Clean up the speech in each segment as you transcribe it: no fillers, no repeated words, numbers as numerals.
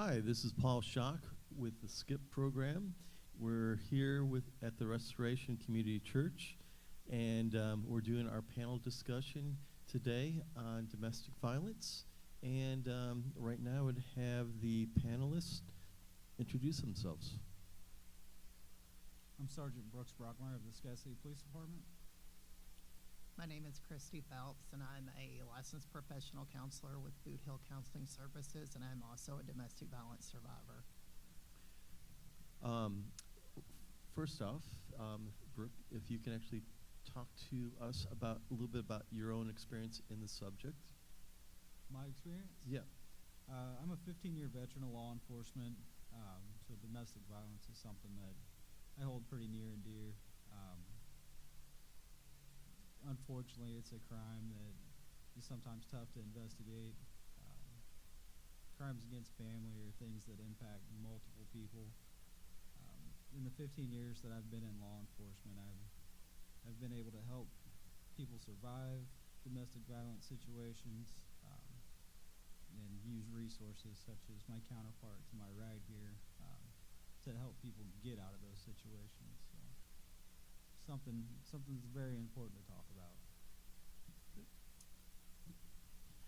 Hi, this is Paul Schock with the SCIPP program. We're here at the Restoration Community Church, and we're doing our panel discussion today on domestic violence. And right now I would have the panelists introduce themselves. I'm Sergeant Brooks Brockmeyer of the SCIPP Police Department. My name is Christy Phelps, and I'm a licensed professional counselor with Boot Hill Counseling Services, and I'm also a domestic violence survivor. First off, Brooke, if you can actually talk to us about a little bit about your own experience in the subject. My experience? Yeah. I'm a 15-year veteran of law enforcement, so domestic violence is something that I hold pretty near and dear. Unfortunately, it's a crime that is sometimes tough to investigate. Crimes against family are things that impact multiple people. In the 15 years that I've been in law enforcement, I've been able to help people survive domestic violence situations and use resources such as my counterpart to my right here to help people get out of those situations. So something's very important to talk about.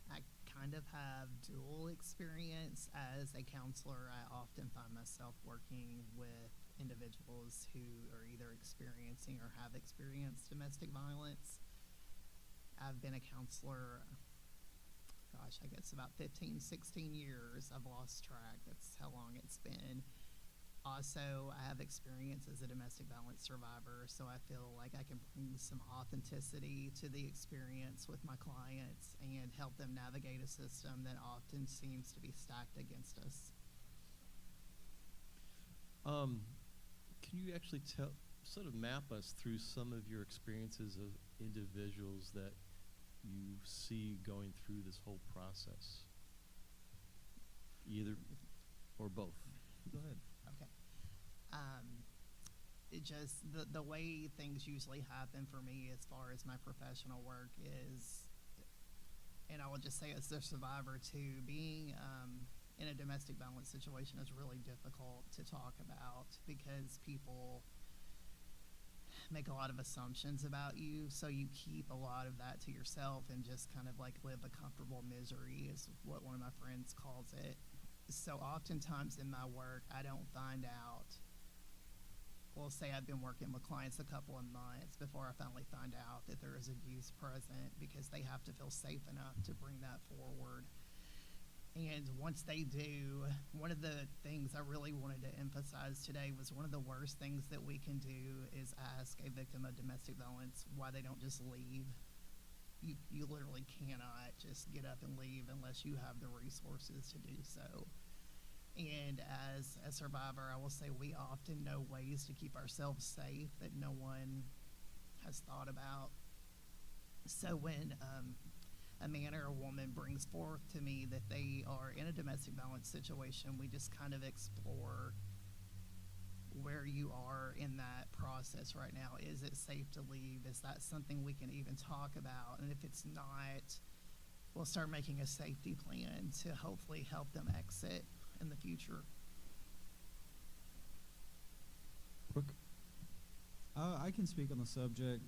I kind of have dual experience. As a counselor, I often find myself working with individuals who are either experiencing or have experienced domestic violence. I've been a counselor, gosh, I guess about 15, 16 years. I've lost track. That's how long it's been. Also, I have experience as a domestic violence survivor, so I feel like I can bring some authenticity to the experience with my clients and help them navigate a system that often seems to be stacked against us. Can you actually sort of map us through some of your experiences of individuals that you see going through this whole process? Either or both. Go ahead. Okay. It just, the way things usually happen for me as far as my professional work is, and I will just say as a survivor too, being in a domestic violence situation is really difficult to talk about because people make a lot of assumptions about you, so you keep a lot of that to yourself and just kind of like live a comfortable misery is what one of my friends calls it. So oftentimes in my work, I don't find out, well, say I've been working with clients a couple of months before I finally find out that there is abuse present because they have to feel safe enough to bring that forward. And once they do, one of the things I really wanted to emphasize today was one of the worst things that we can do is ask a victim of domestic violence why they don't just leave. You literally cannot just get up and leave unless you have the resources to do so. And as a survivor, I will say we often know ways to keep ourselves safe that no one has thought about. So when a man or a woman brings forth to me that they are in a domestic violence situation, we just kind of explore where you are in that process right now. Is it safe to leave? Is that something we can even talk about? And if it's not, we'll start making a safety plan to hopefully help them exit in the future. Brooke? I can speak on the subject.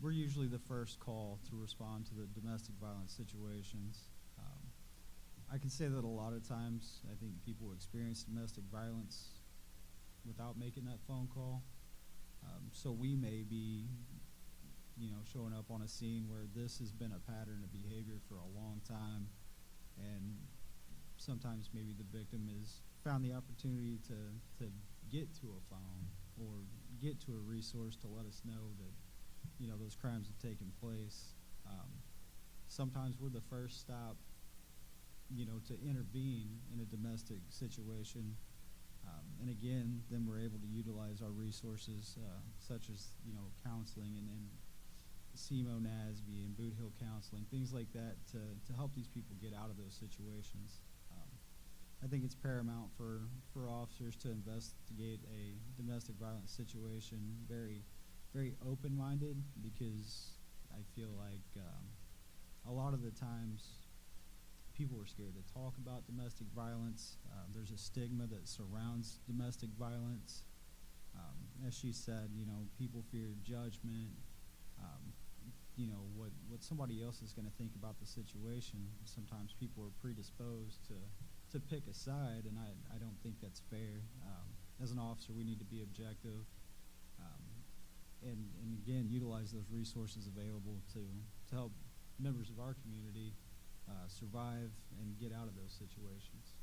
We're usually the first call to respond to the domestic violence situations. I can say that a lot of times I think people experience domestic violence without making that phone call. So we may be, showing up on a scene where this has been a pattern of behavior for a long time, and sometimes maybe the victim has found the opportunity to get to a phone or get to a resource to let us know that, those crimes have taken place. Sometimes we're the first stop, to intervene in a domestic situation. And again, then we're able to utilize our resources, such as, counseling and SEMO, NASB, and Boot Hill Counseling, things like that to help these people get out of those situations. I think it's paramount for officers to investigate a domestic violence situation very, very open-minded, because I feel like a lot of the times people are scared to talk about domestic violence. There's a stigma that surrounds domestic violence. As she said, people fear judgment. What somebody else is going to think about the situation. Sometimes people are predisposed to pick a side, and I don't think that's fair. As an officer, we need to be objective, and again, utilize those resources available to help members of our community survive and get out of those situations.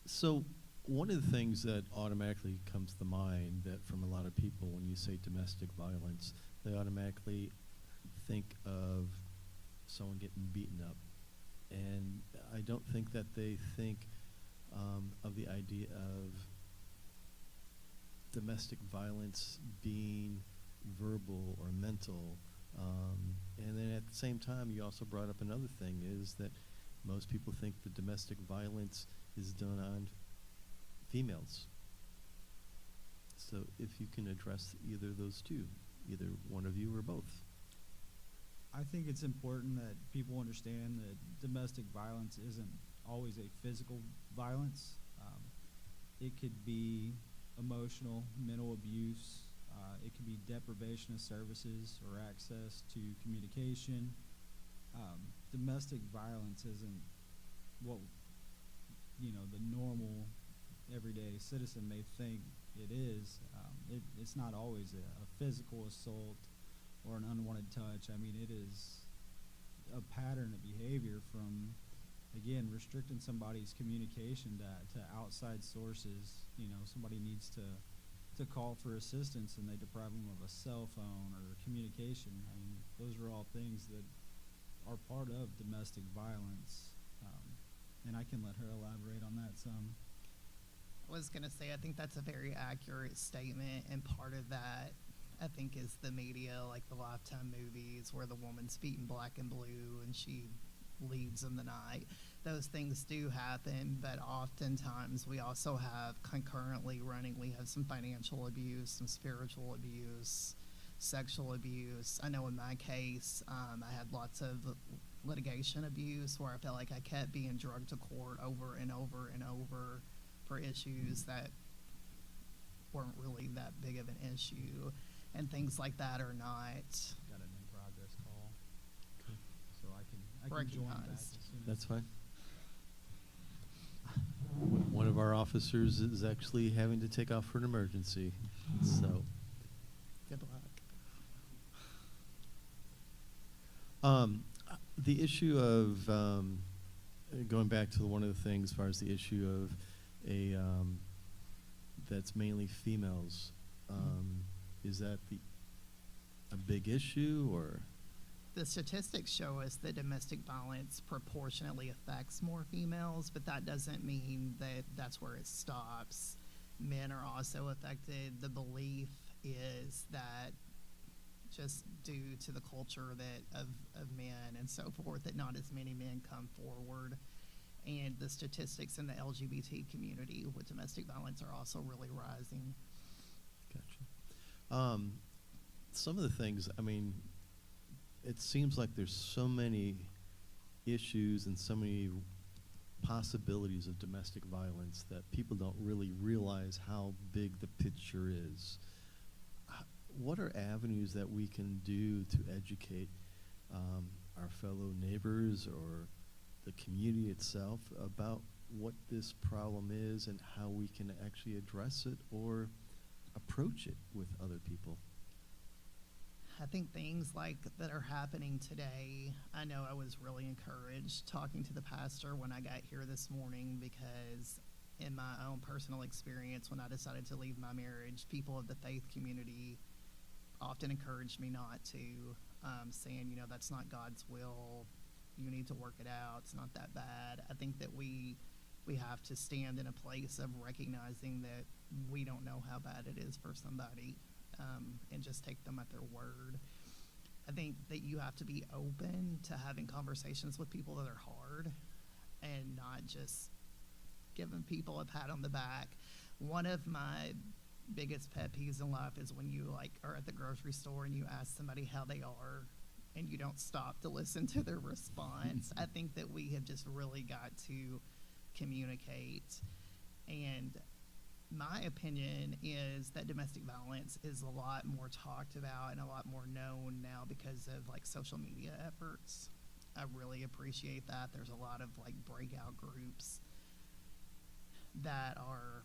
So one of the things that automatically comes to mind that from a lot of people when you say domestic violence, they automatically think of someone getting beaten up. And I don't think that they think of the idea of domestic violence being verbal or mental. And then at the same time, you also brought up another thing, is that most people think the domestic violence is done on females. So if you can address either of those two, either one of you or both. I think it's important that people understand that domestic violence isn't always a physical violence. It could be emotional, mental abuse. It could be deprivation of services or access to communication. Domestic violence isn't what the normal everyday citizen may think it is. It's not always a physical assault or an unwanted touch. I mean, it is a pattern of behavior from, again, restricting somebody's communication to outside sources. Somebody needs to call for assistance and they deprive them of a cell phone or communication. I mean, those are all things that are part of domestic violence. And I can let her elaborate on that some. I was going to say, I think that's a very accurate statement, and part of that, I think, is the media, like the Lifetime movies where the woman's beaten black and blue and she leaves in the night. Those things do happen, but oftentimes we also have concurrently running, we have some financial abuse, some spiritual abuse, sexual abuse. I know in my case, I had lots of litigation abuse where I felt like I kept being drugged to court over and over and over for issues that weren't really that big of an issue, and things like that are not. Got an in progress call, so I can join back as soon as. That's fine. One of our officers is actually having to take off for an emergency, so. Good luck. The issue of going back to one of the things as far as the issue of that's mainly females, is that a big issue, or? The statistics show us that domestic violence proportionately affects more females, but that doesn't mean that that's where it stops. Men are also affected. The belief is that just due to the culture that of men and so forth, that not as many men come forward. And the statistics in the LGBT community with domestic violence are also really rising. Gotcha. Some of the things, I mean, it seems like there's so many issues and so many possibilities of domestic violence that people don't really realize how big the picture is. What are avenues that we can do to educate our fellow neighbors or the community itself about what this problem is and how we can actually address it or approach it with other people? I think things like that are happening today, I know I was really encouraged talking to the pastor when I got here this morning, because in my own personal experience, when I decided to leave my marriage, people of the faith community often encouraged me not to, saying, that's not God's will. You need to work it out. It's not that bad. I think that we have to stand in a place of recognizing that we don't know how bad it is for somebody, and just take them at their word. I think that you have to be open to having conversations with people that are hard and not just giving people a pat on the back. One of my biggest pet peeves in life is when you are at the grocery store and you ask somebody how they are and you don't stop to listen to their response. I think that we have just really got to communicate. And my opinion is that domestic violence is a lot more talked about and a lot more known now because of like social media efforts. I really appreciate that. There's a lot of like breakout groups that are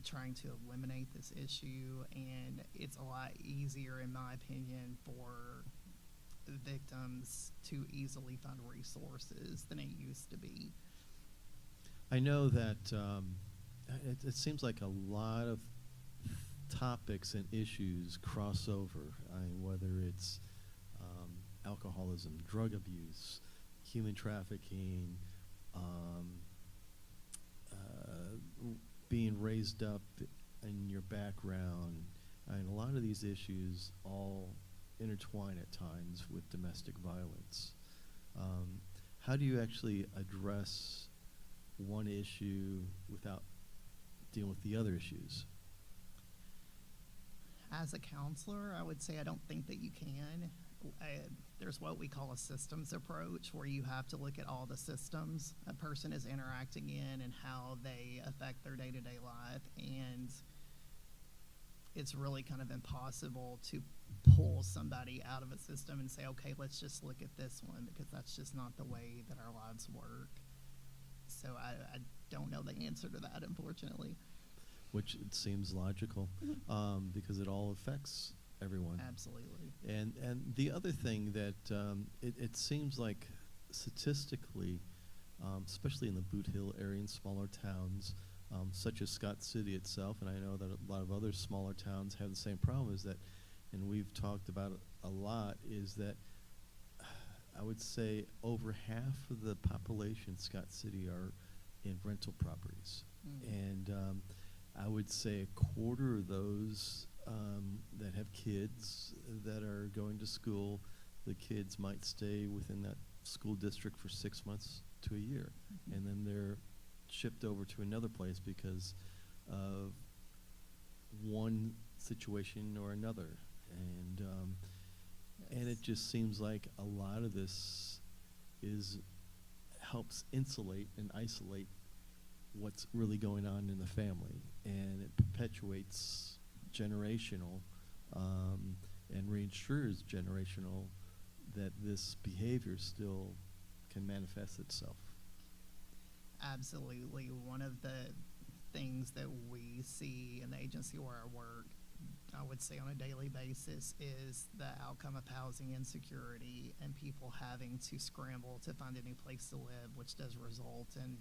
trying to eliminate this issue, and it's a lot easier, in my opinion, for victims to easily find resources than it used to be. I know that it seems like a lot of topics and issues cross over. I mean, whether it's alcoholism, drug abuse, human trafficking, being raised up in your background. I mean, a lot of these issues all intertwine at times with domestic violence. How do you actually address one issue without dealing with the other issues? As a counselor, I would say I don't think that you can. There's what we call a systems approach, where you have to look at all the systems a person is interacting in and how they affect their day-to-day life. And it's really kind of impossible to pull somebody out of a system and say, okay, let's just look at this one, because that's just not the way that our lives work. So I don't know the answer to that, unfortunately. Which it seems logical, because it all affects everyone. Absolutely. And the other thing that it seems like statistically, especially in the Boot Hill area and smaller towns, such as Scott City itself, and I know that a lot of other smaller towns have the same problem, is that, and we've talked about it a lot, is that I would say over half of the population in Scott City are in rental properties. And I would say a quarter of those that have kids that are going to school, the kids might stay within that school district for 6 months to a year. And then they're shipped over to another place because of one situation or another. And it just seems like a lot of this helps insulate and isolate what's really going on in the family, and it perpetuates generational and reinsures generational that this behavior still can manifest itself. Absolutely. One of the things that we see in the agency where I work, I would say on a daily basis, is the outcome of housing insecurity and people having to scramble to find a new place to live, which does result in,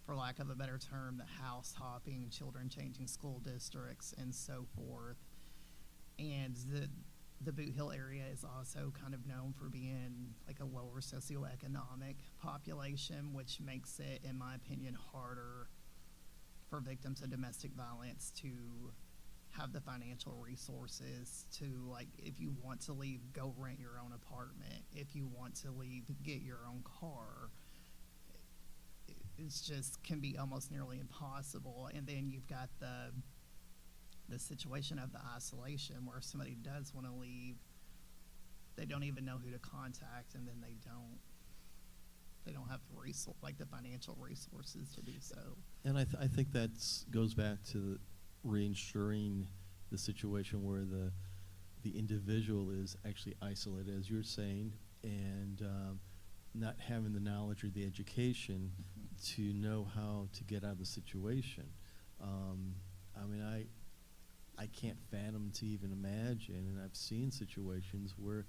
for lack of a better term, the house hopping, children changing school districts, and so forth. And the Boot Hill area is also kind of known for being like a lower socioeconomic population, which makes it, in my opinion, harder for victims of domestic violence to have the financial resources to, like, if you want to leave, go rent your own apartment. If you want to leave, get your own car. It's just can be almost nearly impossible. And then you've got the situation of the isolation, where if somebody does want to leave, they don't even know who to contact, and then they don't have the financial resources to do so. And I think that goes back to reinsuring the situation where the individual is actually isolated, as you're saying, and not having the knowledge or the education to know how to get out of the situation. I mean, I can't fathom to even imagine, and I've seen situations where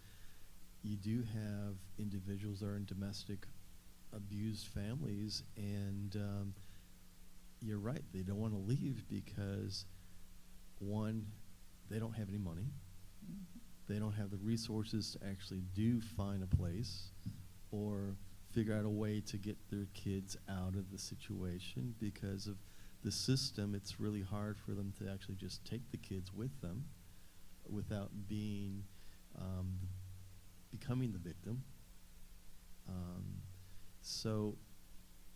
you do have individuals that are in domestic abused families, and you're right, they don't want to leave because, one, they don't have any money. They don't have the resources to actually find a place or figure out a way to get their kids out of the situation. Because of the system, it's really hard for them to actually just take the kids with them without becoming the victim. So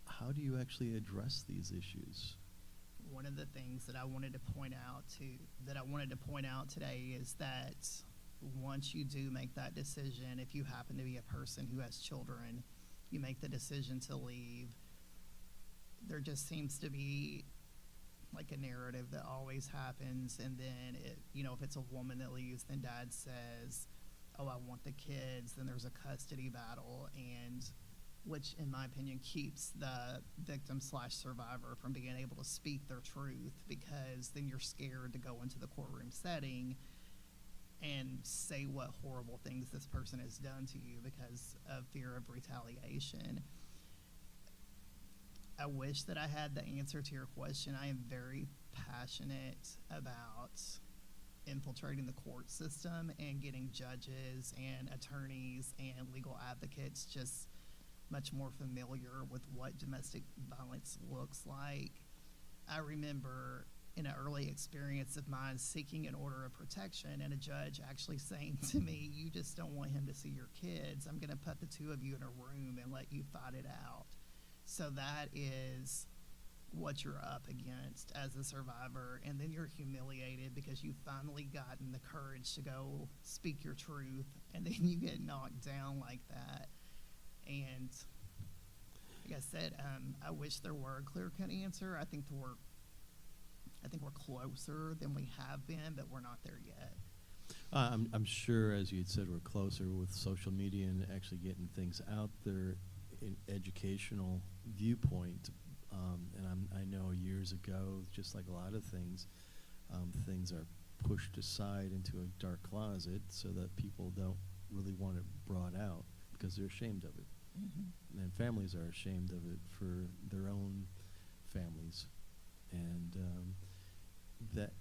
how do you actually address these issues? One of the things that I wanted to point out today is that once you do make that decision, if you happen to be a person who has children, you make the decision to leave, there just seems to be like a narrative that always happens. And then, if it's a woman that leaves, then dad says, oh, I want the kids. Then there's a custody battle, and which, in my opinion, keeps the victim/survivor from being able to speak their truth, because then you're scared to go into the courtroom setting and say what horrible things this person has done to you because of fear of retaliation. I wish that I had the answer to your question. I am very passionate about infiltrating the court system and getting judges and attorneys and legal advocates just much more familiar with what domestic violence looks like. I remember in an early experience of mine seeking an order of protection and a judge actually saying to me, you just don't want him to see your kids. I'm going to put the two of you in a room and let you fight it out. So that is what you're up against as a survivor, and then you're humiliated because you've finally gotten the courage to go speak your truth, and then you get knocked down like that. And like I said, I wish there were a clear-cut answer. I think we're closer than we have been, but we're not there yet. I'm sure, as you had said, we're closer with social media and actually getting things out there in educational viewpoint. And I know years ago, just like a lot of things, things are pushed aside into a dark closet so that people don't really want it brought out because they're ashamed of it. Mm-hmm. And families are ashamed of it for their own families. And that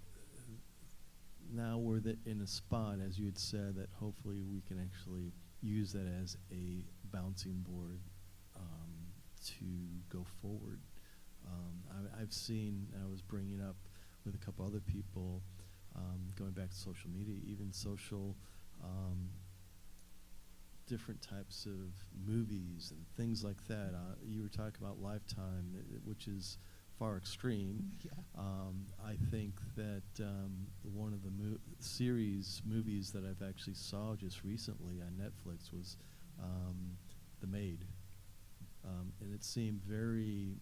now we're in a spot, as you had said, that hopefully we can actually use that as a bouncing board to go forward. I've seen, I was bringing up with a couple other people, going back to social media, even social, different types of movies and things like that. You were talking about Lifetime, which is far extreme. Yeah. I think that one of the movies that I've actually saw just recently on Netflix was The Maid. And it seemed very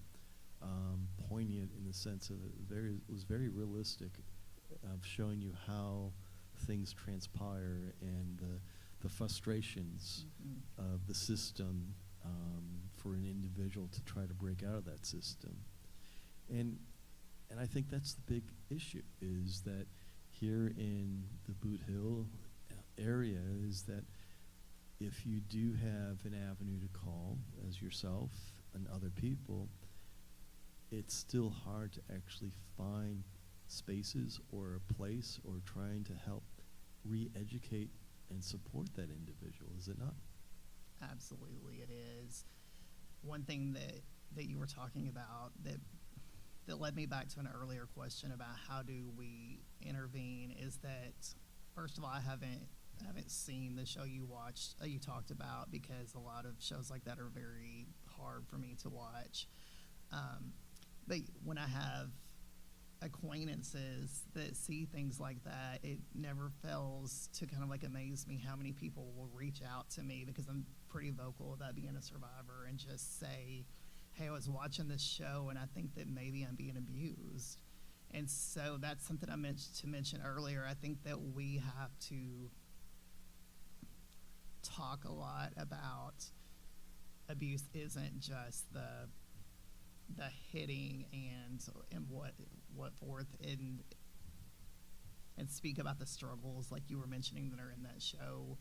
poignant in the sense of it was very realistic of showing you how things transpire and the frustrations Mm-hmm. of the system for an individual to try to break out of that system. And I think that's the big issue, is that here in the Boot Hill area is that if you do have an avenue to call as yourself and other people, it's still hard to actually find spaces or a place or trying to help re-educate and support that individual, is it not? Absolutely, it is. One thing that you were talking about that led me back to an earlier question about how do we intervene is that, first of all, I haven't seen the show you talked about, because a lot of shows like that are very hard for me to watch. But when I have acquaintances that see things like that, it never fails to kind of like amaze me how many people will reach out to me, because I'm pretty vocal about being a survivor, and just say, hey, I was watching this show and I think that maybe I'm being abused. And so that's something I meant to mention earlier. I think that we have to talk a lot about abuse isn't just the hitting and what forth, and speak about the struggles like you were mentioning that are in that show.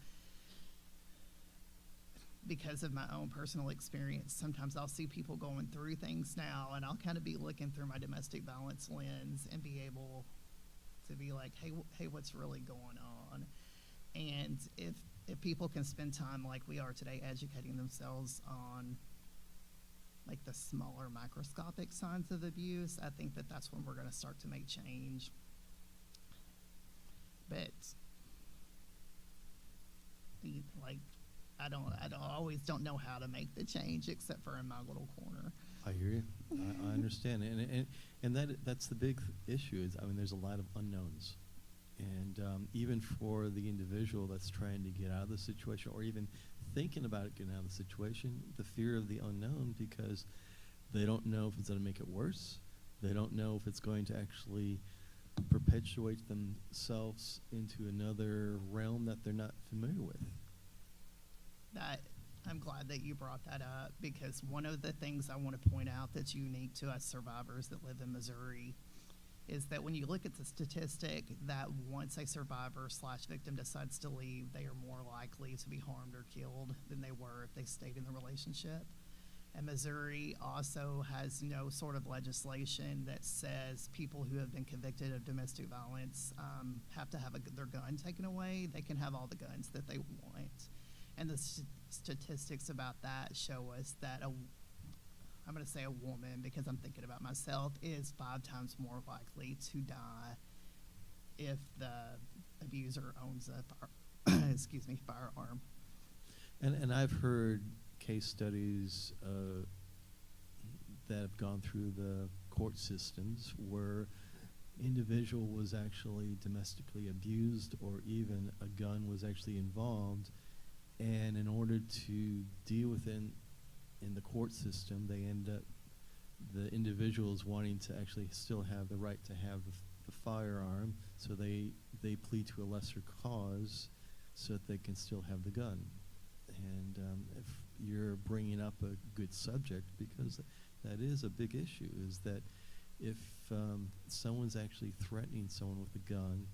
Because of my own personal experience, sometimes I'll see people going through things now, and I'll kind of be looking through my domestic violence lens and be able to be like, hey, what's really going on? And if people can spend time like we are today educating themselves on like the smaller microscopic signs of abuse, I think that that's when we're going to start to make change. But like, I always don't know how to make the change except for in my little corner. I hear you. I understand, and that's the big issue. Is, I mean, there's a lot of unknowns, And even for the individual that's trying to get out of the situation, or even thinking about getting out of the situation, the fear of the unknown, because they don't know if it's going to make it worse. They don't know if it's going to actually perpetuate themselves into another realm that they're not familiar with. I'm glad that you brought that up, because one of the things I want to point out that's unique to us survivors that live in Missouri is that when you look at the statistic that once a survivor / victim decides to leave, they are more likely to be harmed or killed than they were if they stayed in the relationship. And Missouri also has no sort of legislation that says people who have been convicted of domestic violence have to have their gun taken away. They can have all the guns that they want. And the statistics about that show us that I'm going to say a woman, because I'm thinking about myself, is 5 times more likely to die if the abuser owns a firearm. And I've heard case studies that have gone through the court systems where individual was actually domestically abused, or even a gun was actually involved, and in order to deal with it in the court system, they end up, the individuals wanting to actually still have the right to have the firearm, so they plead to a lesser cause so that they can still have the gun. And if you're bringing up a good subject, because that is a big issue, is that if someone's actually threatening someone with a gun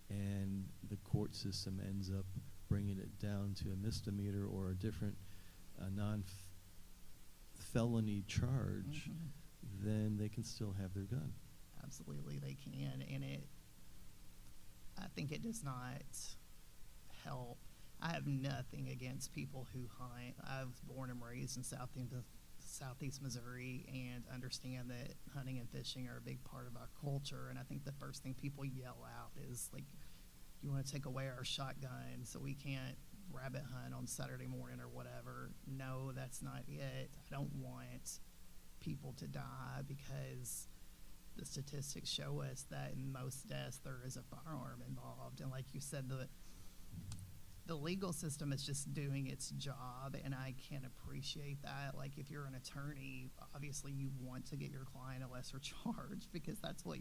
and the court system ends up bringing it down to a misdemeanor or a different non-felony charge, then they can still have their gun. Absolutely, they can, and I think it does not help. I have nothing against people who hunt. I was born and raised in Southeast Missouri, and understand that hunting and fishing are a big part of our culture. And I think the first thing people yell out is like, "You want to take away our shotgun so we can't rabbit hunt on Saturday morning or whatever?" No, that's not it. I don't want people to die, because the statistics show us that in most deaths there is a firearm involved. And like you said, the legal system is just doing its job, and I can appreciate that. Like, if you're an attorney, obviously you want to get your client a lesser charge, because that's what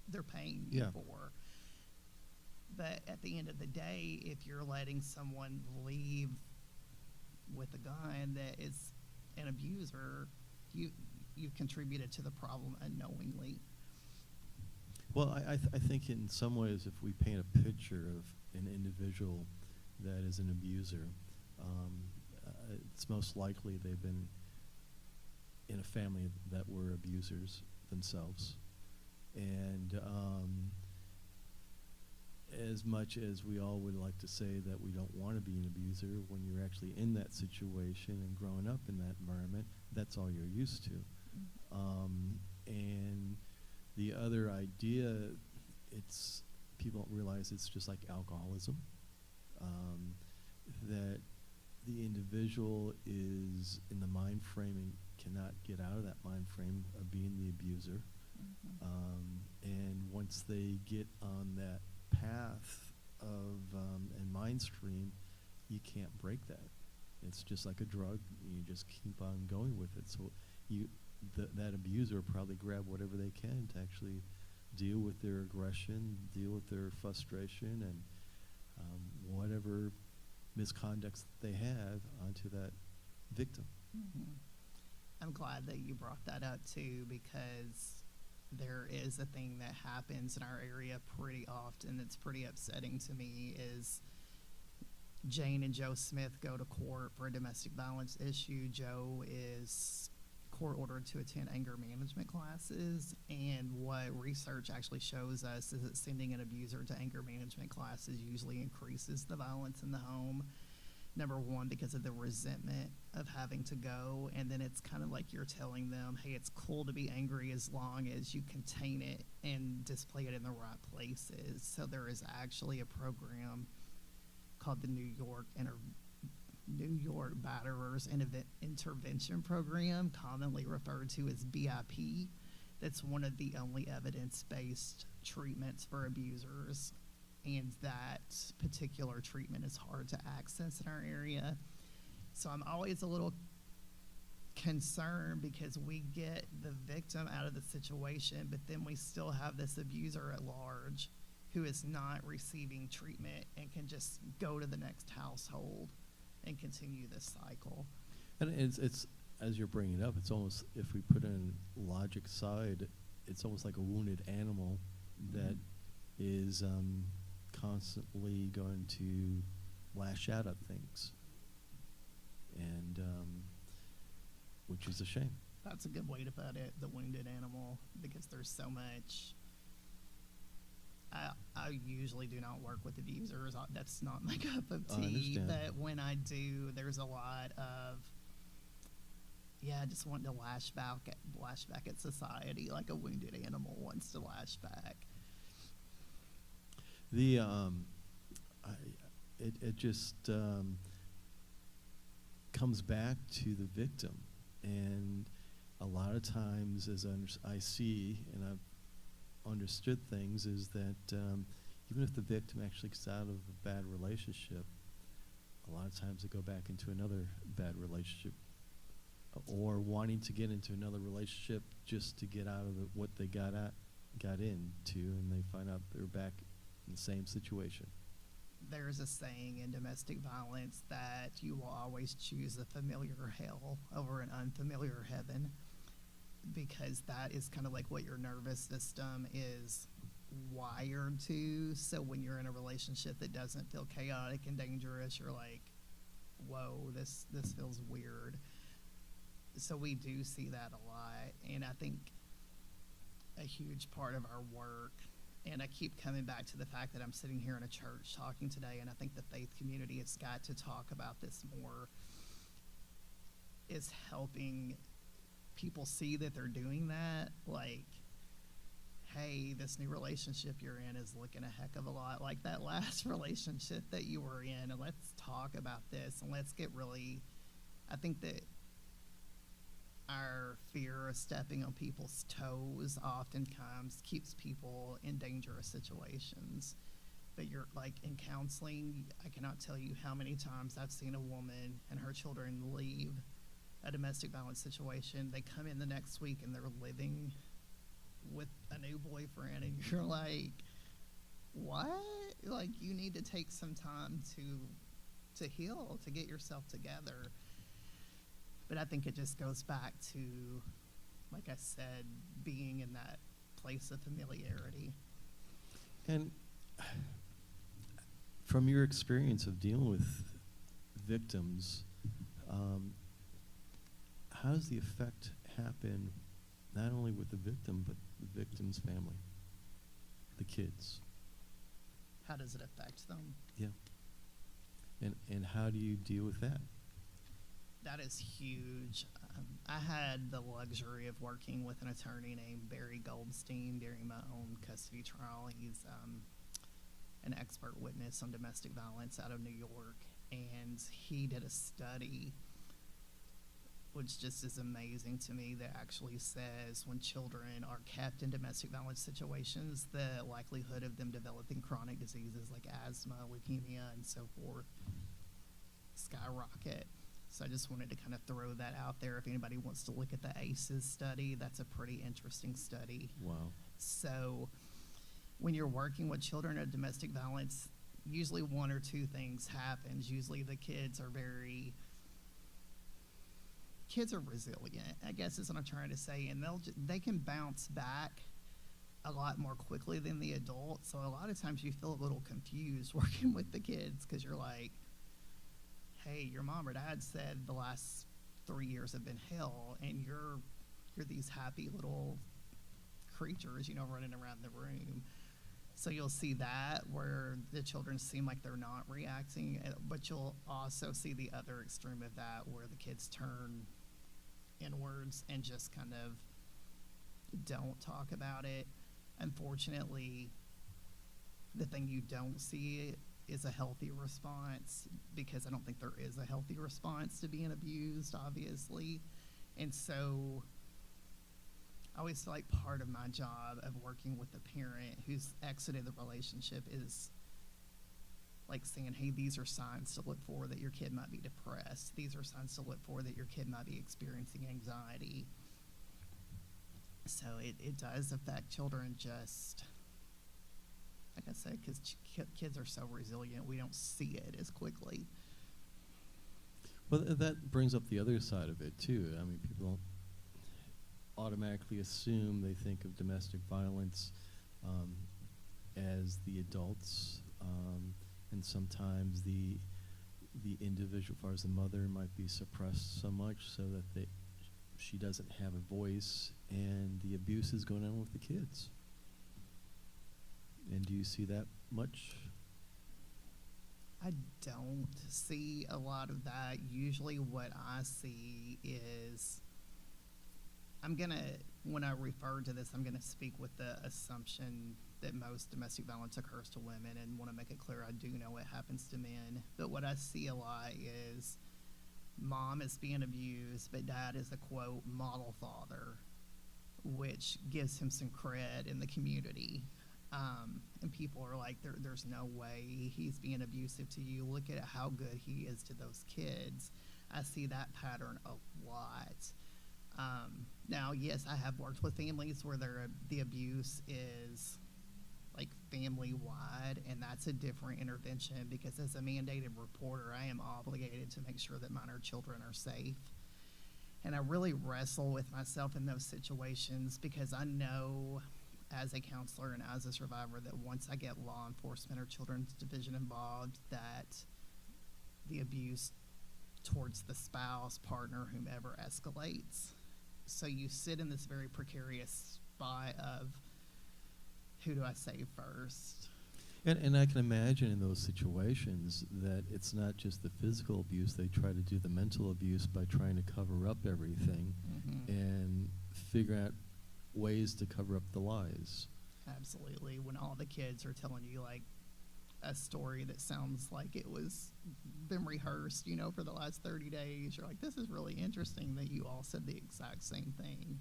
they're paying you for. But at the end of the day, if you're letting someone leave with a gun that is an abuser, you've contributed to the problem unknowingly. Well, I think in some ways, if we paint a picture of an individual that is an abuser, it's most likely they've been in a family that were abusers themselves. And as much as we all would like to say that we don't want to be an abuser, when you're actually in that situation and growing up in that environment, that's all you're used to. And the other idea, people don't realize it's just like alcoholism, that the individual is in the mind frame and cannot get out of that mind frame of being the abuser. And once they get on that path of and mind stream, you can't break that. It's just like a drug. You just keep on going with it. So that abuser probably grab whatever they can to actually deal with their aggression, deal with their frustration, and whatever misconducts they have onto that victim. I'm glad that you brought that up too, because there is a thing that happens in our area pretty often that's pretty upsetting to me. Is Jane and Joe Smith go to court for a domestic violence issue. Joe is court ordered to attend anger management classes, and what research actually shows us is that sending an abuser to anger management classes usually increases the violence in the home. Number one, because of the resentment of having to go, and then it's kind of like you're telling them, hey, it's cool to be angry as long as you contain it and display it in the right places. So there is actually a program called the New York Batterers Intervention Program, commonly referred to as BIP. That's one of the only evidence-based treatments for abusers. and that particular treatment is hard to access in our area. So I'm always a little concerned because we get the victim out of the situation, but then we still have this abuser at large who is not receiving treatment and can just go to the next household and continue this cycle. And it's as you're bringing it up, it's almost, if we put in logic side, it's almost like a wounded animal that is constantly going to lash out at things, and which is a shame. That's a good way to put it, the wounded animal, because there's so much. I usually do not work with abusers. That's not my cup of I tea. understand. But when I do, there's a lot of, I just want to lash back at society like a wounded animal wants to lash back. The it just comes back to the victim, and a lot of times, as I see, and I've understood things, is that even if the victim actually gets out of a bad relationship, a lot of times they go back into another bad relationship, or wanting to get into another relationship just to get out of what they got into, and they find out they're back in the same situation. There's a saying in domestic violence that you will always choose a familiar hell over an unfamiliar heaven, because that is kind of like what your nervous system is wired to. So when you're in a relationship that doesn't feel chaotic and dangerous, you're like, whoa, this feels weird. So we do see that a lot, and I think a huge part of our work, and I keep coming back to the fact that I'm sitting here in a church talking today, and I think the faith community has got to talk about this more, is helping people see that they're doing that. Like, hey, this new relationship you're in is looking a heck of a lot like that last relationship that you were in, and let's talk about this, and let's get really, I think that our fear of stepping on people's toes oftentimes keeps people in dangerous situations. But you're like, in counseling, I cannot tell you how many times I've seen a woman and her children leave a domestic violence situation. They come in the next week and they're living with a new boyfriend, and you're like, what? Like, you need to take some time to heal, to get yourself together. But I think it just goes back to, like I said, being in that place of familiarity. And from your experience of dealing with victims, how does the effect happen not only with the victim, but the victim's family, the kids? How does it affect them? Yeah. And how do you deal with that? That is huge. I had the luxury of working with an attorney named Barry Goldstein during my own custody trial. He's an expert witness on domestic violence out of New York, and he did a study which just is amazing to me, that actually says when children are kept in domestic violence situations, the likelihood of them developing chronic diseases like asthma, leukemia, and so forth skyrocket. So I just wanted to kind of throw that out there. If anybody wants to look at the ACEs study, that's a pretty interesting study. Wow. So when you're working with children of domestic violence, usually one or two things happens. Usually the kids are resilient, I guess is what I'm trying to say, and they can bounce back a lot more quickly than the adults. So a lot of times you feel a little confused working with the kids, because you're like, hey, your mom or dad said the last 3 years have been hell, and you're these happy little creatures, running around the room. So you'll see that where the children seem like they're not reacting, but you'll also see the other extreme of that, where the kids turn inwards and just kind of don't talk about it. Unfortunately, the thing you don't see is a healthy response, because I don't think there is a healthy response to being abused, obviously. And so I always feel like part of my job of working with a parent who's exited the relationship is like saying, hey, these are signs to look for that your kid might be depressed. These are signs to look for that your kid might be experiencing anxiety. So it does affect children, just like I said, because kids are so resilient, we don't see it as quickly. Well, that brings up the other side of it, too. I mean, people automatically assume, they think of domestic violence as the adults, and sometimes the individual, as far as the mother, might be suppressed so much so that she doesn't have a voice, and the abuse is going on with the kids. And do you see that much? I don't see a lot of that. Usually what I see is, when I refer to this, I'm going to speak with the assumption that most domestic violence occurs to women, and want to make it clear I do know it happens to men. But what I see a lot is mom is being abused, but dad is a, quote, model father, which gives him some cred in the community. And people are like, there's no way he's being abusive to you. Look at how good he is to those kids. I see that pattern a lot. Now, yes, I have worked with families where the abuse is like family-wide, and that's a different intervention, because as a mandated reporter, I am obligated to make sure that minor children are safe. And I really wrestle with myself in those situations, because I know as a counselor and as a survivor that once I get law enforcement or children's division involved, that the abuse towards the spouse, partner, whomever escalates. So you sit in this very precarious spot of, who do I save first? And I can imagine in those situations that it's not just the physical abuse. They try to do the mental abuse by trying to cover up everything and figure out ways to cover up the lies. Absolutely. When all the kids are telling you like a story that sounds like it was been rehearsed, for the last 30 days, you're like, this is really interesting that you all said the exact same thing.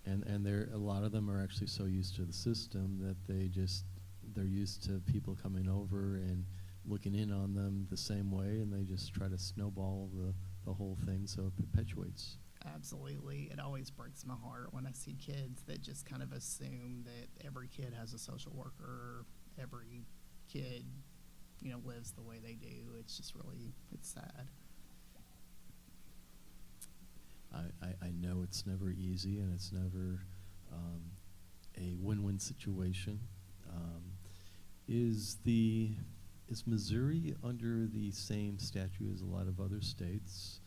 And a lot of them are actually so used to the system that they're used to people coming over and looking in on them the same way, and they just try to snowball the whole thing so it perpetuates. Absolutely. It always breaks my heart when I see kids that just kind of assume that every kid has a social worker, every kid, lives the way they do. It's just really, it's sad. I know it's never easy, and it's never a win-win situation. Is Missouri under the same statute as a lot of other states?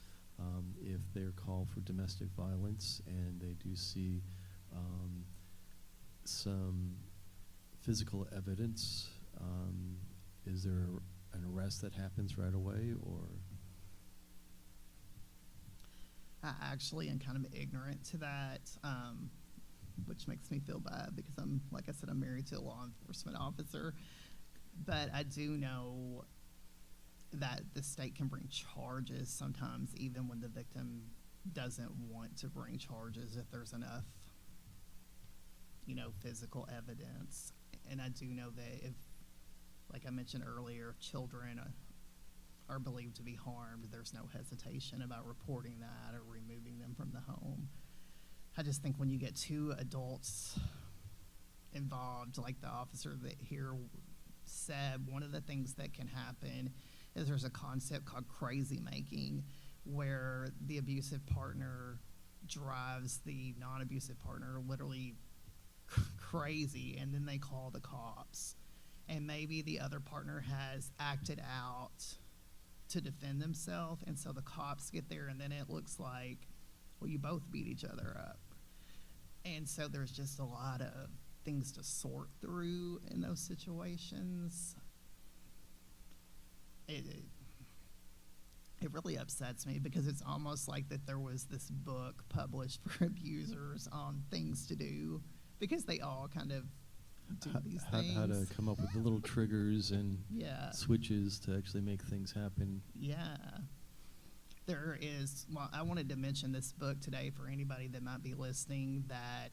If they're called for domestic violence and they do see some physical evidence, is there an arrest that happens right away, or? I actually am kind of ignorant to that, which makes me feel bad, because like I said, I'm married to a law enforcement officer. But I do know that the state can bring charges sometimes, even when the victim doesn't want to bring charges, if there's enough, physical evidence. And I do know that if, like I mentioned earlier, children are believed to be harmed, there's no hesitation about reporting that or removing them from the home. I just think when you get two adults involved, like the officer that here said, one of the things that can happen is there's a concept called crazy making, where the abusive partner drives the non-abusive partner literally crazy, and then they call the cops. And maybe the other partner has acted out to defend themselves, and so the cops get there, and then it looks like, well, you both beat each other up. And so there's just a lot of things to sort through in those situations. It really upsets me, because it's almost like that there was this book published for abusers on things to do, because they all kind of do these things. How to come up with the little triggers and switches to actually make things happen. Yeah. There is, I wanted to mention this book today for anybody that might be listening that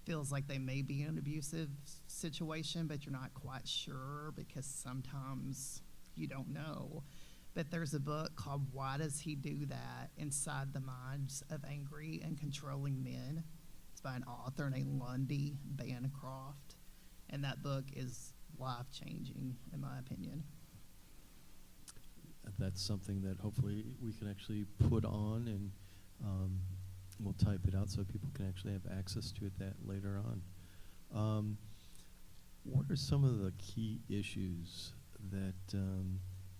feels like they may be in an abusive situation, but you're not quite sure because sometimes you don't know. But there's a book called Why Does He Do That? Inside the Minds of Angry and Controlling Men. It's by an author named Lundy Bancroft. And that book is life-changing, in my opinion. That's something that hopefully we can actually put on, and we'll type it out so people can actually have access to it that later on. What are some of the key issues that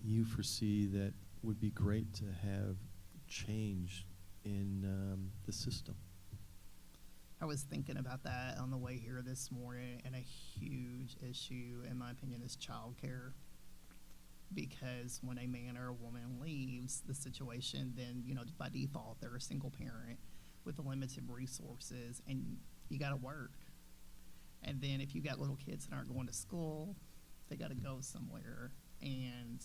you foresee that would be great to have changed in the system? I was thinking about that on the way here this morning, and a huge issue, in my opinion, is childcare. Because when a man or a woman leaves the situation, then, by default, they're a single parent with limited resources, and you got to work. And then if you got little kids that aren't going to school, they got to go somewhere. And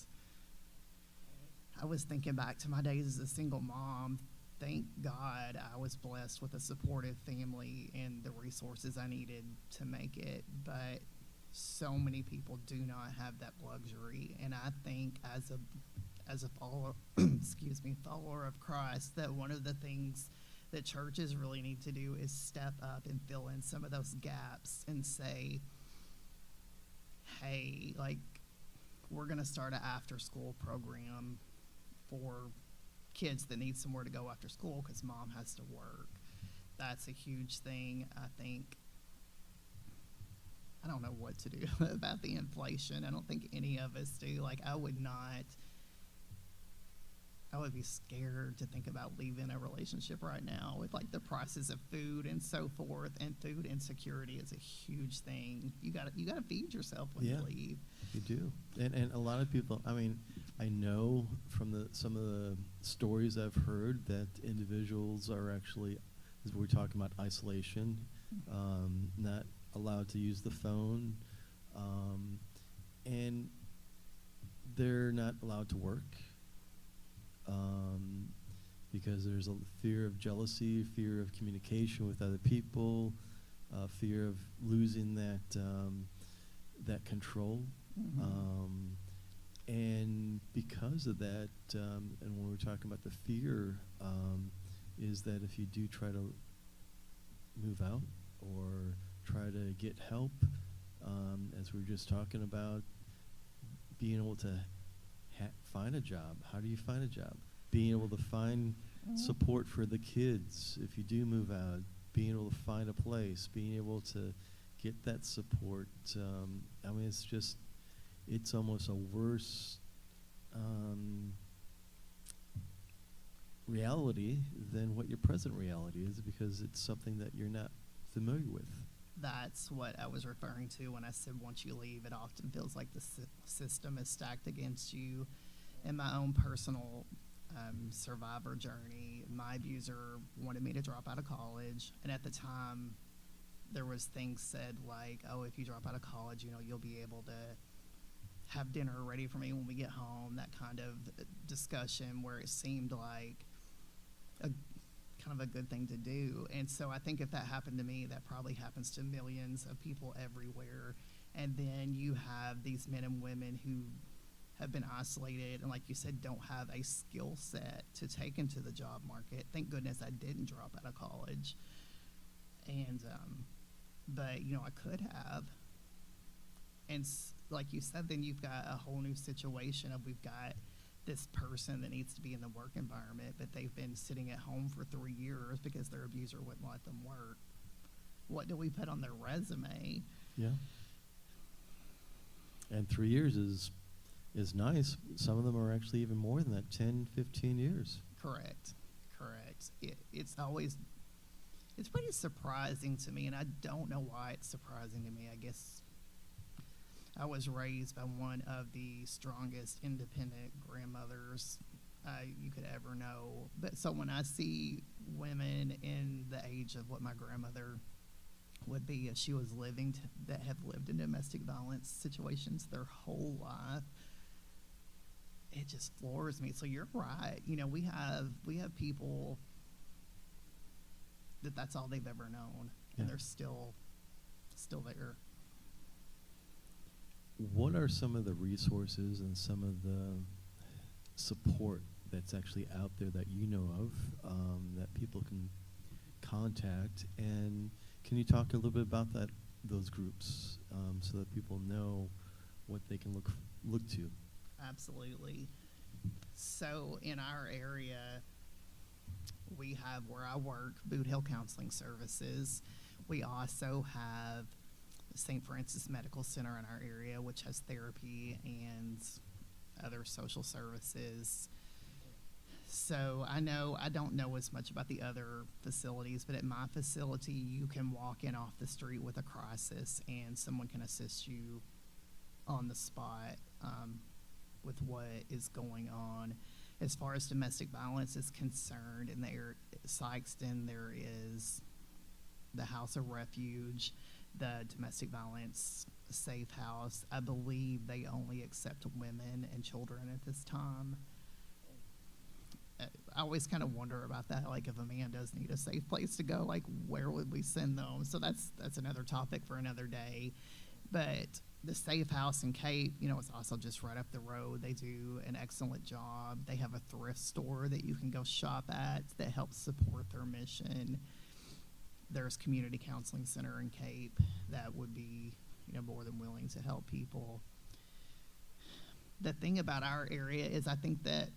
I was thinking back to my days as a single mom. Thank God I was blessed with a supportive family and the resources I needed to make it. But so many people do not have that luxury. And I think as a follower, follower of Christ, that one of the things that churches really need to do is step up and fill in some of those gaps and say, hey, we're going to start an after-school program for kids that need somewhere to go after school because mom has to work. That's a huge thing. I don't know what to do about the inflation. I don't think any of us do. I would be scared to think about leaving a relationship right now with the prices of food and so forth, and food insecurity is a huge thing. You gotta feed yourself when you leave. You do. And a lot of people, I know from some of the stories I've heard that individuals are actually, as we're talking about isolation, not allowed to use the phone, and they're not allowed to work because there's a fear of jealousy, fear of communication with other people, fear of losing that control. Mm-hmm. And because of that, and when we're talking about the fear, is that if you do try to move out or try to get help, as we were just talking about, being able to find a job. How do you find a job? Being able to find support for the kids if you do move out, being able to find a place, being able to get that support. It's almost a worse reality than what your present reality is, because it's something that you're not familiar with. That's what I was referring to when I said once you leave, it often feels like the system is stacked against you. In my own personal survivor journey, my abuser wanted me to drop out of college, and at the time there was things said like, oh, if you drop out of college, you'll be able to have dinner ready for me when we get home, that kind of discussion where it seemed like kind of a good thing to do. And so I think if that happened to me, that probably happens to millions of people everywhere. And then you have these men and women who have been isolated and, like you said, don't have a skill set to take into the job market. Thank goodness I didn't drop out of college. And but I could have. And like you said, then you've got a whole new situation of, we've got this person that needs to be in the work environment, but they've been sitting at home for 3 years because their abuser wouldn't let them work. What do we put on their resume? Yeah. And 3 years is nice. Some of them are actually even more than that, 10, 15 years. Correct. It's pretty surprising to me, and I don't know why it's surprising to me. I guess I was raised by one of the strongest independent grandmothers you could ever know. But so when I see women in the age of what my grandmother would be if she was living, that have lived in domestic violence situations their whole life, it just floors me. So you're right. We have people that's all they've ever known, and they're still there. what are some of the resources and some of the support that's actually out there that you know of, that people can contact? And can you talk a little bit about those groups, so that people know what they can look to? Absolutely. So in our area, we have, where I work, Boot Hill Counseling Services. We also have St. Francis Medical Center in our area, which has therapy and other social services. So I don't know as much about the other facilities, but at my facility, you can walk in off the street with a crisis and someone can assist you on the spot with what is going on. As far as domestic violence is concerned, in Sykeston, there is the House of Refuge, the Domestic Violence Safe House. I believe they only accept women and children at this time. I always kind of wonder about that. Like, if a man does need a safe place to go, like, where would we send them? So that's another topic for another day. But the Safe House in Cape, it's also just right up the road. They do an excellent job. They have a thrift store that you can go shop at that helps support their mission. There's Community Counseling Center in Cape that would be, more than willing to help people. The thing about our area is I think that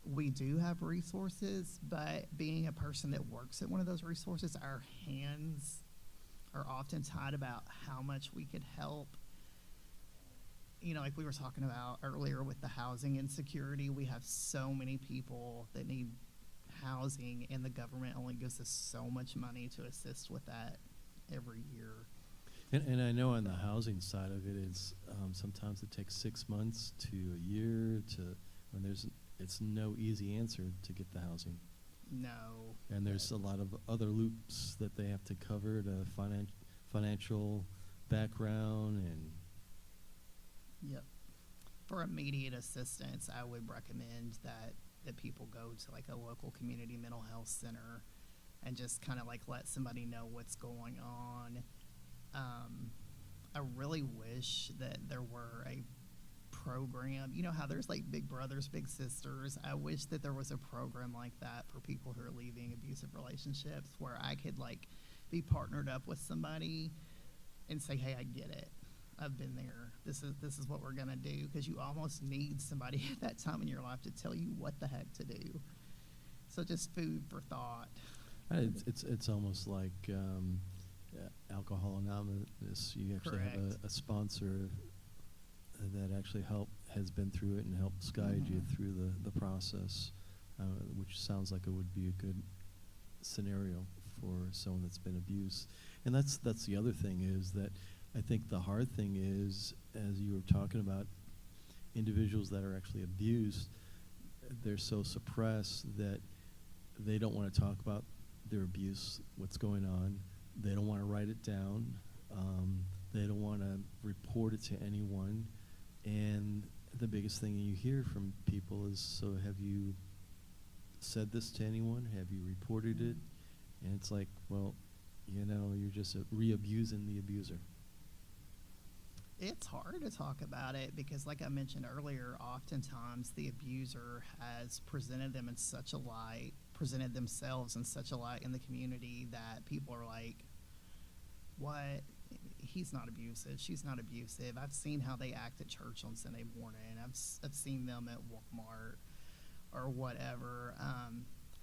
we do have resources, but being a person that works at one of those resources, our hands are often tied about how much we could help. Like we were talking about earlier with the housing insecurity, we have so many people that need housing, and the government only gives us so much money to assist with that every year. And I know on the housing side of it is, sometimes it takes 6 months to a year when it's no easy answer to get the housing. No. And there's a lot of other loops that they have to cover, to financial background and. Yep. For immediate assistance, I would recommend that people go to like a local community mental health center and just kind of like let somebody know what's going on. I really wish that there were a program. You know how there's like Big Brothers, Big Sisters? I wish that there was a program like that for people who are leaving abusive relationships, where I could like be partnered up with somebody and say, hey, I get it. I've been there. This is what we're gonna do, because you almost need somebody at that time in your life to tell you what the heck to do. So just food for thought. It's almost like Alcohol Anonymous. You actually have a sponsor that actually has been through it and helps guide you through the process, which sounds like it would be a good scenario for someone that's been abused. And that's the other thing, is that I think the hard thing is, as you were talking about, individuals that are actually abused, they're so suppressed that they don't want to talk about their abuse, what's going on. They don't want to write it down. They don't want to report it to anyone. And the biggest thing you hear from people is, so have you said this to anyone? Have you reported it? And it's like, well, you're just re-abusing the abuser. It's hard to talk about it because, like I mentioned earlier, oftentimes the abuser has presented themselves in such a light in the community that people are like, what? He's not abusive. She's not abusive. I've seen how they act at church on Sunday morning. I've seen them at Walmart or whatever.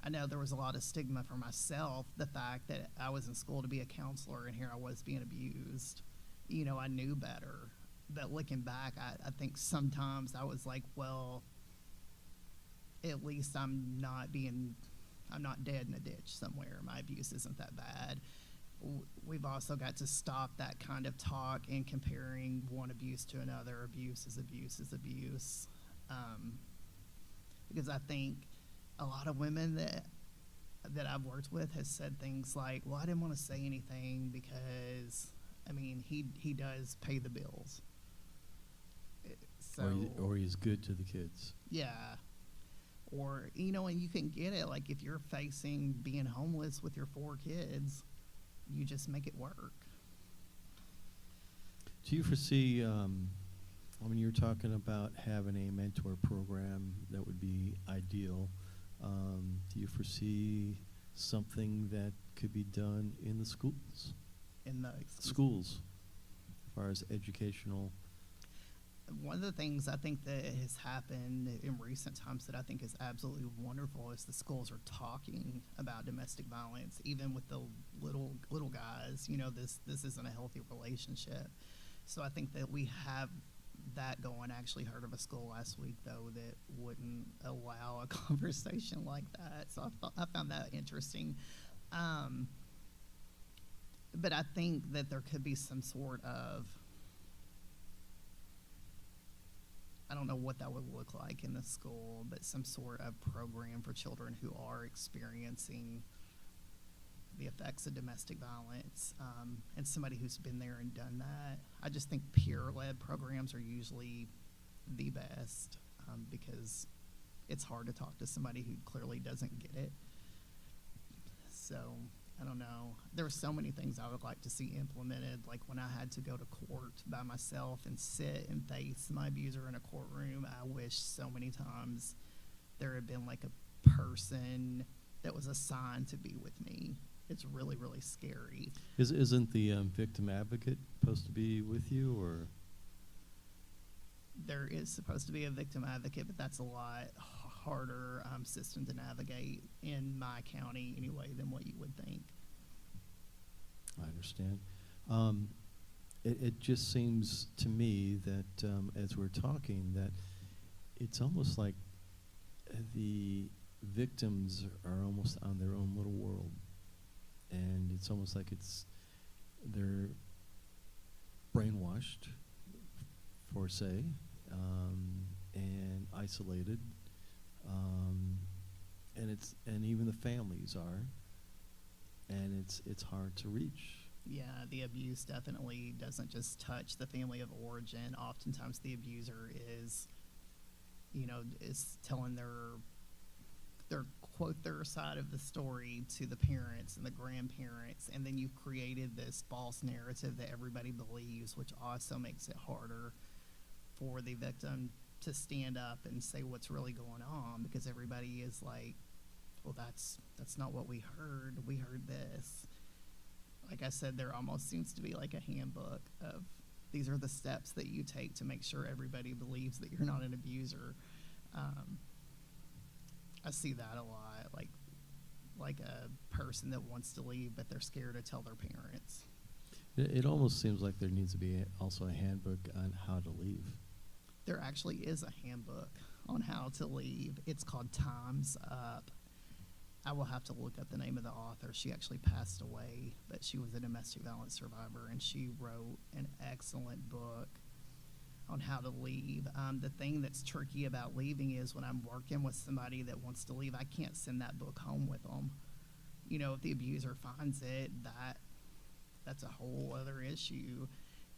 I know there was a lot of stigma for myself, the fact that I was in school to be a counselor and here I was being abused. I knew better. But looking back, I think sometimes I was like, well, at least I'm not dead in a ditch somewhere. My abuse isn't that bad. We've also got to stop that kind of talk and comparing one abuse to another. Abuse is abuse is abuse. Because I think a lot of women that I've worked with has said things like, well, I didn't want to say anything because, he does pay the bills. So, or he's good to the kids. Yeah. Or, and you can get it. Like, if you're facing being homeless with your 4 kids, you just make it work. Do you foresee I mean, you're talking about having a mentor program that would be ideal. Do you foresee something that could be done in the schools? In the Schools, as far as educational. One of the things I think that has happened in recent times that I think is absolutely wonderful is the schools are talking about domestic violence, even with the little guys. You know, this isn't a healthy relationship. So I think that we have that going. I actually heard of a school last week though that wouldn't allow a conversation like that. So I found that interesting. But I think that there could be some sort of, I don't know what that would look like in the school, but some sort of program for children who are experiencing the effects of domestic violence, and somebody who's been there and done that. I just think peer-led programs are usually the best, because it's hard to talk to somebody who clearly doesn't get it. So I don't know. There are so many things I would like to see implemented, like when I had to go to court by myself and sit and face my abuser in a courtroom. I wish so many times there had been like a person that was assigned to be with me. It's really, really scary. Isn't the victim advocate supposed to be with you, or? There is supposed to be a victim advocate, but that's a lot harder system to navigate in my county anyway than what you would think. I understand. It just seems to me that as we're talking, that it's almost like the victims are almost on their own little world, and it's almost like they're brainwashed, for say, and isolated, and even the families are, and it's hard to reach. Yeah, the abuse definitely doesn't just touch the family of origin. Oftentimes the abuser is telling their quote their side of the story to the parents and the grandparents, and then you've created this false narrative that everybody believes, which also makes it harder for the victim to stand up and say what's really going on, because everybody is like, well, that's not what we heard. We heard this. Like I said, there almost seems to be like a handbook of these are the steps that you take to make sure everybody believes that you're not an abuser. I see that a lot, like a person that wants to leave, but they're scared to tell their parents. It almost seems like there needs to be also a handbook on how to leave. There actually is a handbook on how to leave. It's called Time's Up. I will have to look up the name of the author. She actually passed away, but she was a domestic violence survivor, and she wrote an excellent book on how to leave. The thing that's tricky about leaving is when I'm working with somebody that wants to leave, I can't send that book home with them. You know, if the abuser finds it, that's a whole other issue.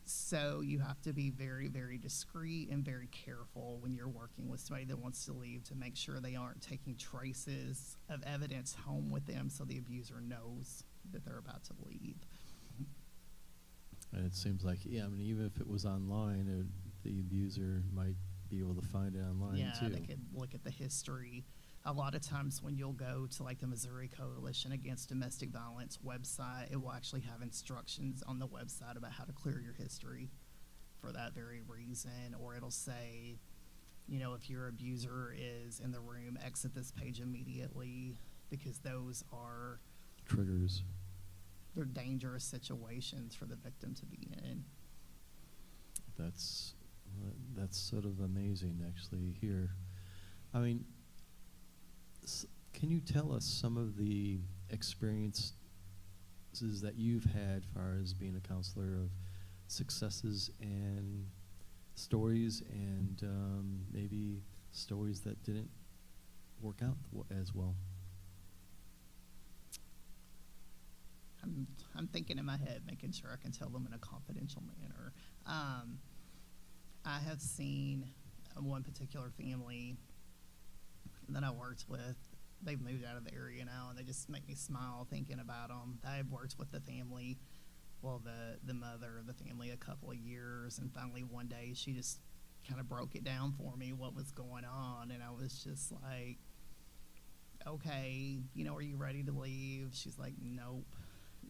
So you have to be very, very discreet and very careful when you're working with somebody that wants to leave to make sure they aren't taking traces of evidence home with them so the abuser knows that they're about to leave. And it seems like, I mean, even if it was online, the abuser might be able to find it online too. Yeah, they could look at the history. A lot of times when you'll go to like the Missouri Coalition Against Domestic Violence website, it will actually have instructions on the website about how to clear your history for that very reason. Or it'll say, if your abuser is in the room, exit this page immediately, because those are triggers. They're dangerous situations for the victim to be in. That's sort of amazing, actually, here. I mean, can you tell us some of the experiences that you've had as far as being a counselor, of successes and stories, and maybe stories that didn't work out as well? I'm thinking in my head, making sure I can tell them in a confidential manner. I have seen one particular family that I worked with. They've moved out of the area now, and they just make me smile thinking about them. I've worked with the family, the mother of the family, a couple of years, and finally one day she kind of broke it down for me what was going on, and I was just like, okay, are you ready to leave? She's like, nope.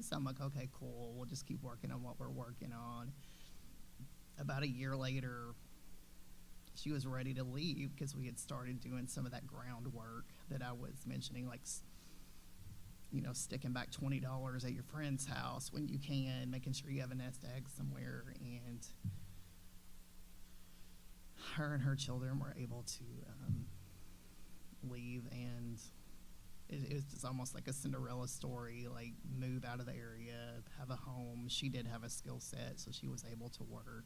So I'm like, okay, cool. We'll just keep working on what we're working on. About a year later, she was ready to leave because we had started doing some of that groundwork that I was mentioning, like, sticking back $20 at your friend's house when you can, making sure you have a nest egg somewhere. And her and her children were able to leave, and it was just almost like a Cinderella story, like move out of the area, have a home. She did have a skill set, so she was able to work.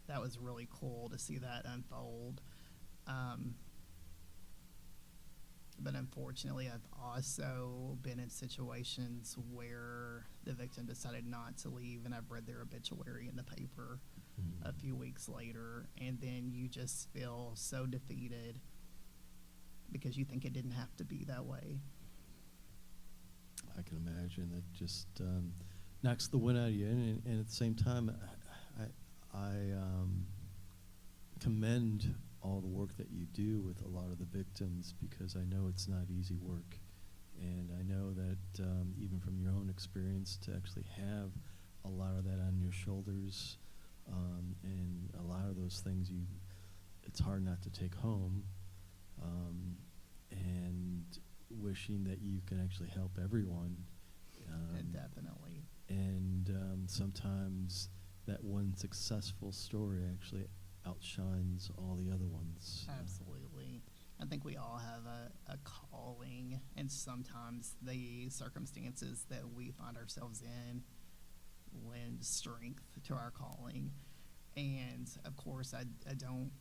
That was really cool to see that unfold. But unfortunately, I've also been in situations where the victim decided not to leave, and I've read their obituary in the paper a few weeks later, and then you just feel so defeated because you think it didn't have to be that way. I can imagine that just knocks the wind out of you, and at the same time, I commend all the work that you do with a lot of the victims, because I know it's not easy work, and I know that even from your own experience, to actually have a lot of that on your shoulders, and a lot of those things it's hard not to take home, and wishing that you can actually help everyone. Definitely. And sometimes that one successful story actually outshines all the other ones. Absolutely. I think we all have a calling, and sometimes the circumstances that we find ourselves in lend strength to our calling. And of course, I don't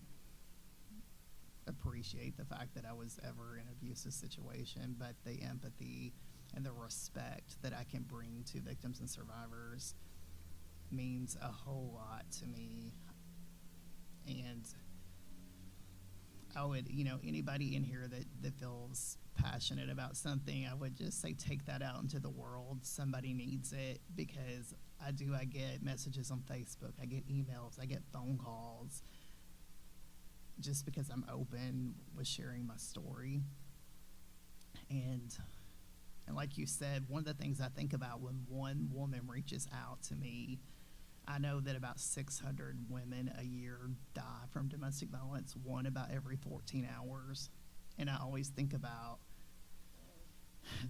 appreciate the fact that I was ever in an abusive situation, but the empathy and the respect that I can bring to victims and survivors means a whole lot to me. And I would, anybody in here that feels passionate about something, I would just say take that out into the world. Somebody needs it, because I get messages on Facebook, I get emails, I get phone calls, just because I'm open with sharing my story. And like you said, one of the things I think about when one woman reaches out to me, I know that about 600 women a year die from domestic violence, one about every 14 hours. And I always think about,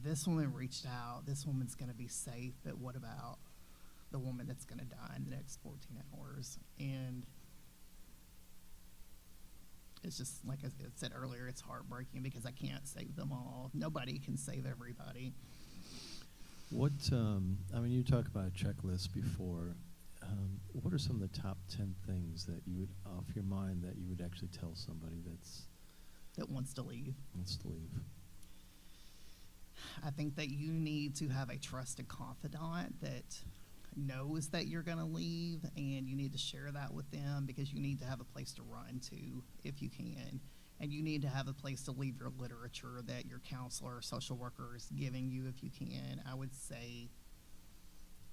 this woman reached out, this woman's going to be safe, but what about the woman that's going to die in the next 14 hours? And it's just, like I said earlier, it's heartbreaking because I can't save them all. Nobody can save everybody. What, you talked about a checklist before. What are some of the top 10 things that you would, off your mind, that you would actually tell somebody that wants to leave? I think that you need to have a trusted confidant that knows that you're going to leave, and you need to share that with them, because you need to have a place to run to if you can. And you need to have a place to leave your literature that your counselor or social worker is giving you if you can. I would say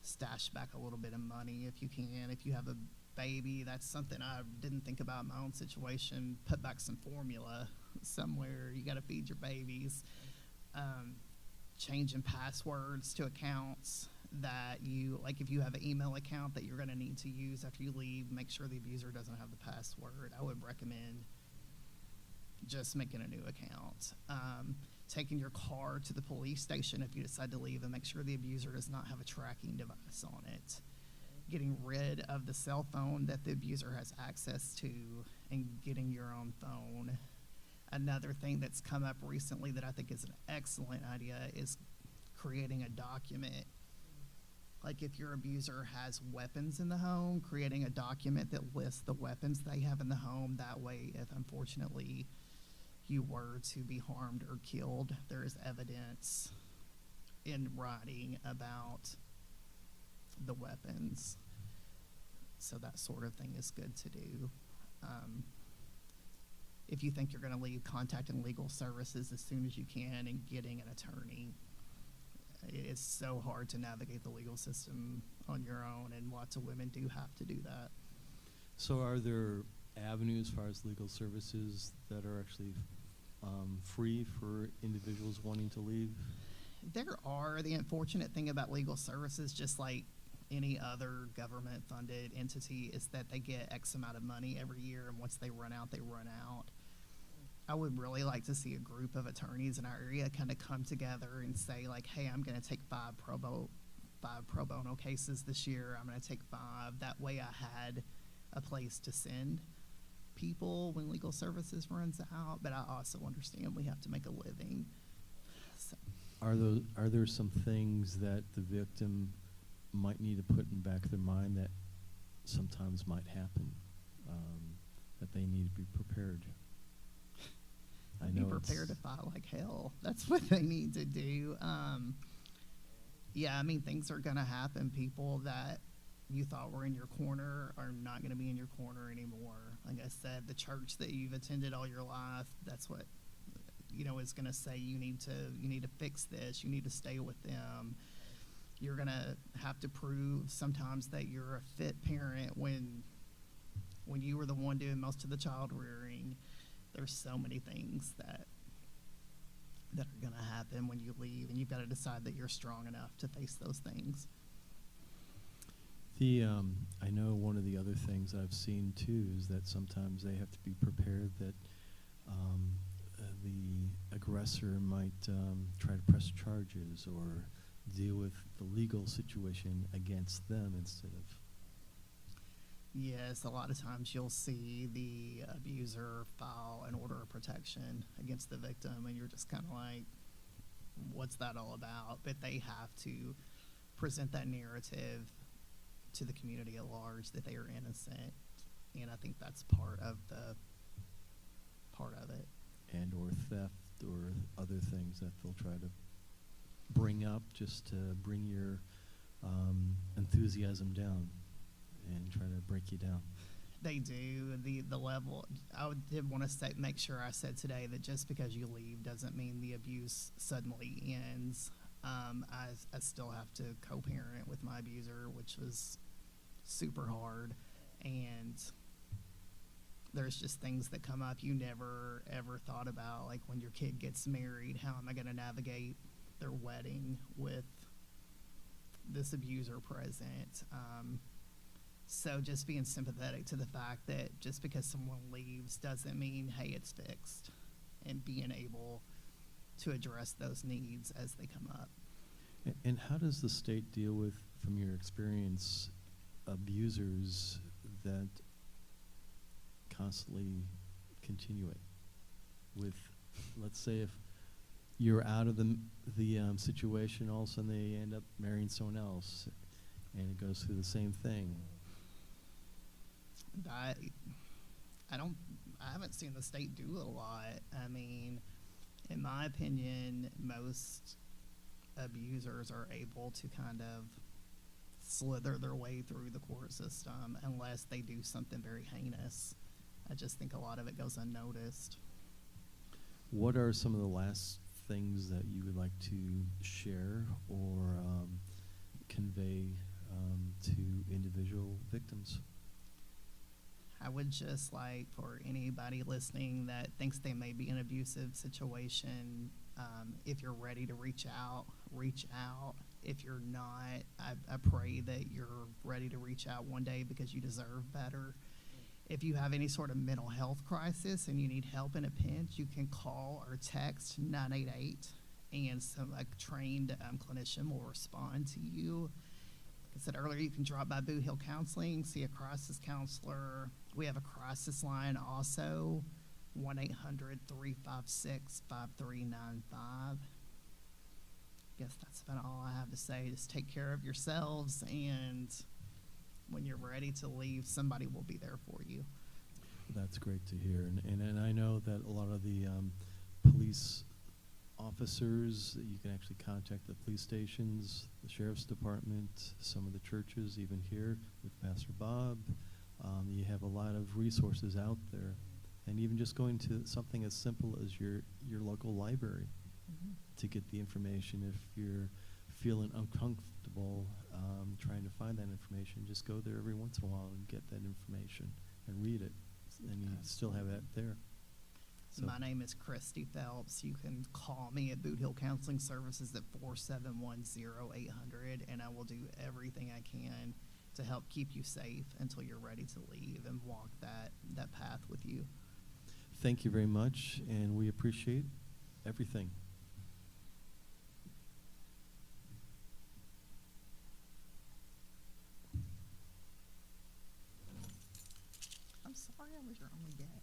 stash back a little bit of money if you can. If you have a baby, that's something I didn't think about in my own situation. Put back some formula somewhere. You got to feed your babies. Changing passwords to accounts that you, like if you have an email account that you're going to need to use after you leave, make sure the abuser doesn't have the password. I would recommend just making a new account. Taking your car to the police station if you decide to leave, and make sure the abuser does not have a tracking device on it. Getting rid of the cell phone that the abuser has access to, and getting your own phone. Another thing that's come up recently that I think is an excellent idea is creating a document. Like if your abuser has weapons in the home, creating a document that lists the weapons they have in the home. That way, if unfortunately you were to be harmed or killed, there is evidence in writing about the weapons. So that sort of thing is good to do. If you think you're going to leave, contacting legal services as soon as you can and getting an attorney. It is so hard to navigate the legal system on your own, and lots of women do have to do that. So are there avenue as far as legal services that are actually free for individuals wanting to leave? There are. The unfortunate thing about legal services, just like any other government-funded entity, is that they get X amount of money every year, and once they run out, they run out. I would really like to see a group of attorneys in our area kind of come together and say, like, hey, I'm going to take five pro bono cases this year. I'm going to take 5. That way I had a place to send people when legal services runs out, but I also understand we have to make a living. So. Are there some things that the victim might need to put in the back of their mind that sometimes might happen, that they need to be prepared? I know be prepared to fight like hell. That's what they need to do. Yeah, I mean, things are going to happen. People that you thought were in your corner are not going to be in your corner anymore. Like I said, the church that you've attended all your life, that's what, is going to say you need to fix this. You need to stay with them. You're going to have to prove sometimes that you're a fit parent when you were the one doing most of the child rearing. There's so many things that are going to happen when you leave, and you've got to decide that you're strong enough to face those things. I know one of the other things I've seen too is that sometimes they have to be prepared that the aggressor might try to press charges or deal with the legal situation against them instead of. Yes, a lot of times you'll see the abuser file an order of protection against the victim, and you're just kind of like, what's that all about? But they have to present that narrative to the community at large that they are innocent, and I think that's part of it. And or theft or other things that they'll try to bring up just to bring your enthusiasm down and try to break you down. They do. The level, did want to make sure I said today that just because you leave doesn't mean the abuse suddenly ends. I still have to co-parent with my abuser, which was super hard, and there's just things that come up you never ever thought about, like when your kid gets married, how am I going to navigate their wedding with this abuser present? So just being sympathetic to the fact that just because someone leaves doesn't mean, hey, it's fixed, and being able to address those needs as they come up. And how does the state deal with, from your experience, abusers that constantly continue it? With, let's say, if you're out of the situation, all of a sudden they end up marrying someone else, and it goes through the same thing. I haven't seen the state do a lot. I mean, in my opinion, most abusers are able to kind of slither their way through the court system unless they do something very heinous. I just think a lot of it goes unnoticed. What are some of the last things that you would like to share or convey to individual victims? I would just like for anybody listening that thinks they may be in an abusive situation, if you're ready to reach out, reach out. If you're not, I pray that you're ready to reach out one day because you deserve better. If you have any sort of mental health crisis and you need help in a pinch, you can call or text 988, and a trained clinician will respond to you. Like I said earlier, you can drop by Boot Hill Counseling, see a crisis counselor. We have a crisis line also, 1-800-356-5395. Guess that's about all I have to say. Just take care of yourselves, and when you're ready to leave, somebody will be there for you. That's great to hear. And I know that a lot of the police officers, you can actually contact the police stations, the sheriff's department, some of the churches, even here with Pastor Bob. You have a lot of resources out there. And even just going to something as simple as your local library to get the information. If you're feeling uncomfortable trying to find that information, just go there every once in a while and get that information and read it. and you still have that there. So My name is Christy Phelps. You can call me at Boot Hill Counseling Services at 471-0800, and I will do everything I can to help keep you safe until you're ready to leave and walk that path with you. thank you very much, and we appreciate everything. I'm sorry I was your only guest.